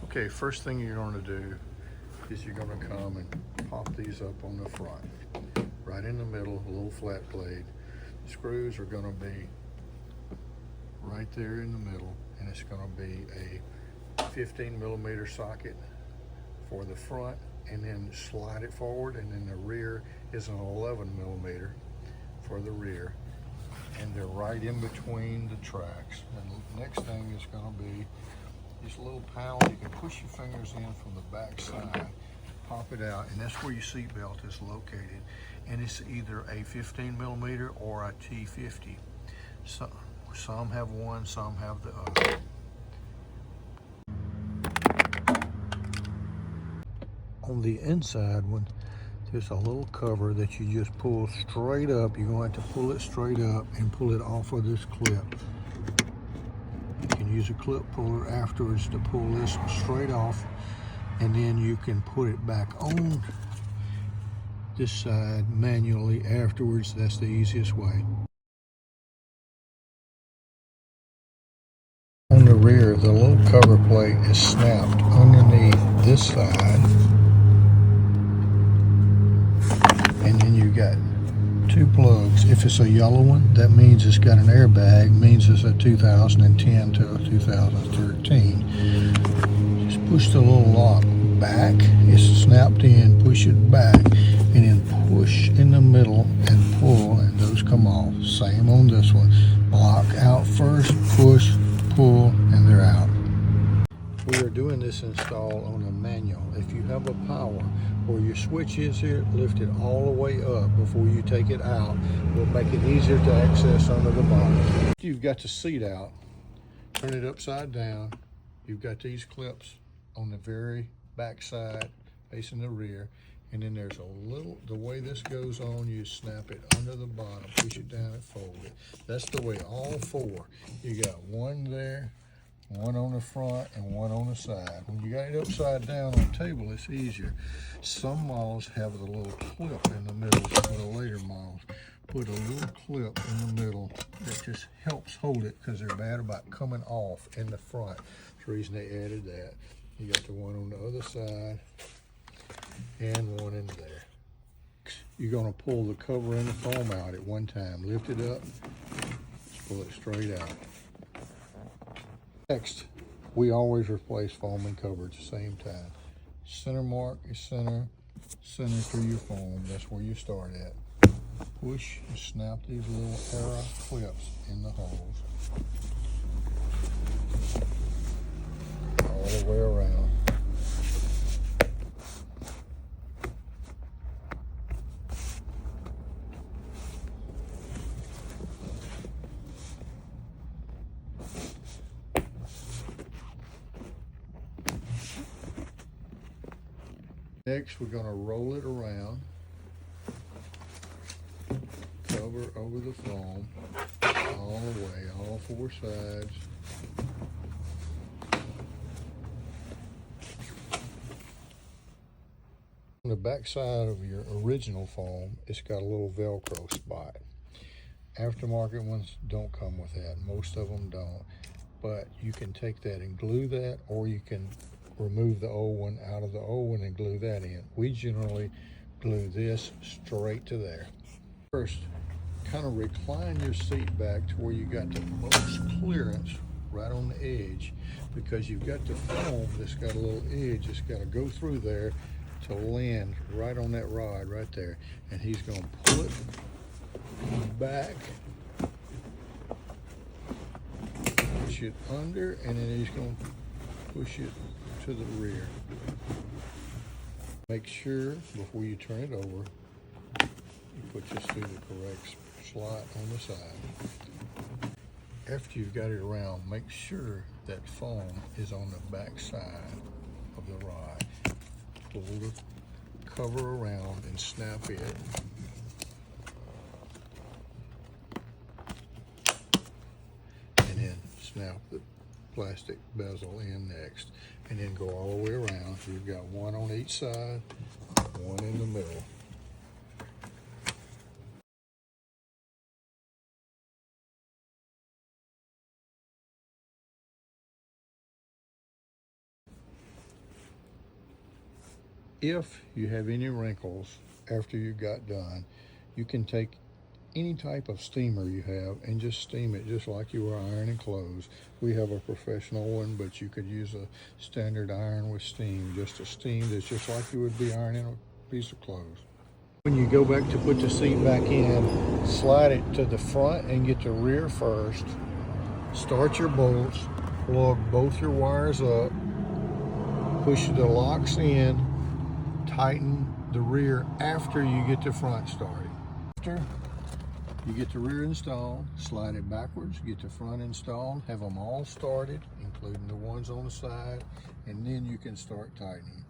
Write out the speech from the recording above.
Okay, first thing you're going to do is you're going to come and pop these up on the front. Right in the middle, a little flat blade. The screws are going to be right there in the middle, and it's going to be a 15mm socket for the front, and then slide it forward, and then the rear is an 11mm for the rear, and they're right in between the tracks. And the next thing is going to be this little panel. You can push your fingers in from the back side, pop it out, and that's where your seat belt is located. And it's either a 15mm or a T50. So, some have one, some have the other. On the inside one, there's a little cover that you just pull straight up. You're going to have to pull it straight up and pull it off of this clip. You can use a clip puller afterwards to pull this straight off, and then you can put it back on this side manually afterwards. That's the easiest way. On the rear, the little cover plate is snapped underneath this side, and then you got two plugs. If it's a yellow one, that means it's got an airbag, means it's a 2010 to a 2013. Just push the little lock back, it's snapped in, push it back, and then push in the middle and pull, and those come off. Same on this one. Lock out first, push, pull, and they're out. We are doing this install on a manual. If you have a power where your switch is here, lift it all the way up before you take it out. It will make it easier to access under the bottom. You've got the seat out, turn it upside down. You've got these clips on the very back side facing the rear, and then there's a little, the way this goes on, you snap it under the bottom, push it down and fold it. That's the way all four. You got one there, one on the front, and one on the side. When you got it upside down on the table, it's easier. Some models have the little clip in the middle. For the later models, put a little clip in the middle that just helps hold it, because they're bad about coming off in the front. That's the reason they added that. You got the one on the other side and one in there. You're going to pull the cover and the foam out at one time. Lift it up, pull it straight out. Next, we always replace foam and cover at the same time. Center mark is center, center to your foam. That's where you start at. Push and snap these little arrow clips in the holes all the way around. Next, we're going to roll it around, cover over the foam all the way, all four sides. On the back side of your original foam, it's got a little Velcro spot. Aftermarket ones don't come with that. Most of them don't. But you can take that and glue that, or you can remove the old one out of the old one and glue that in. We generally glue this straight to there. First, kind of recline your seat back to where you got the most clearance right on the edge, because you've got the foam that's got a little edge that's got to go through there to land right on that rod right there. And he's going to pull it back, push it under, and then he's going to push it to the rear. Make sure before you turn it over, you put this through the correct slot on the side. After you've got it around, make sure that foam is on the back side of the rod. Pull the cover around and snap it. And then snap the plastic bezel in next, and then go all the way around. So you've got one on each side, one in the middle. If you have any wrinkles after you got done, you can take any type of steamer you have and just steam it just like you were ironing clothes. We have a professional one, but you could use a standard iron with steam, just to steam this just like you would be ironing a piece of clothes. When you go back to put the seat back in, slide it to the front and get the rear first. Start your bolts, plug both your wires up, push the locks in, tighten the rear after you get the front started. After you get the rear installed, slide it backwards, get the front installed, have them all started, including the ones on the side, and then you can start tightening.